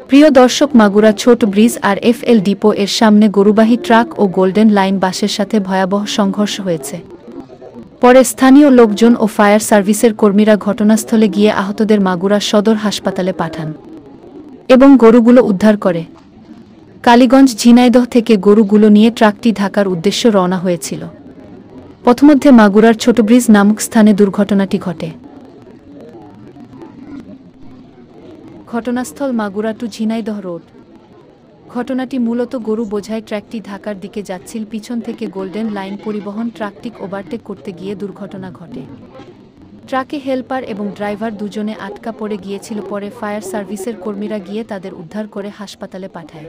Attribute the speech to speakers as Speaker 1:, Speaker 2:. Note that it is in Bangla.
Speaker 1: প্রিয় দর্শক, মাগুরা ছোট ব্রিজ আর এফএল ডিপো এর সামনে গরুবাহী ট্রাক ও গোল্ডেন লাইন বাসের সাথে ভয়াবহ সংঘর্ষ হয়েছে। পরে স্থানীয় লোকজন ও ফায়ার সার্ভিসের কর্মীরা ঘটনাস্থলে গিয়ে আহতদের মাগুরা সদর হাসপাতালে পাঠান এবং গরুগুলো উদ্ধার করে। কালীগঞ্জ ঝিনাইদহ থেকে গরুগুলো নিয়ে ট্রাকটি ঢাকার উদ্দেশ্যে রওনা হয়েছিল। পথমধ্যে মাগুরার ছোট ব্রিজ নামক স্থানে দুর্ঘটনাটি ঘটে। ঘটনাস্থল মাগুরা টু ঝিনাইদহ রোড। ঘটনাটি মূলত গরু বোঝাই ট্রাকটি ঢাকার দিকে যাচ্ছিল, পিছন থেকে গোল্ডেন লাইন পরিবহন ট্রাকটি ওভারটেক করতে গিয়ে দুর্ঘটনা ঘটে। ট্রাকে হেলপার এবং ড্রাইভার দুজনে আটকা পড়ে গিয়েছিল। পরে ফায়ার সার্ভিসের কর্মীরা গিয়ে তাদের উদ্ধার করে হাসপাতালে পাঠায়।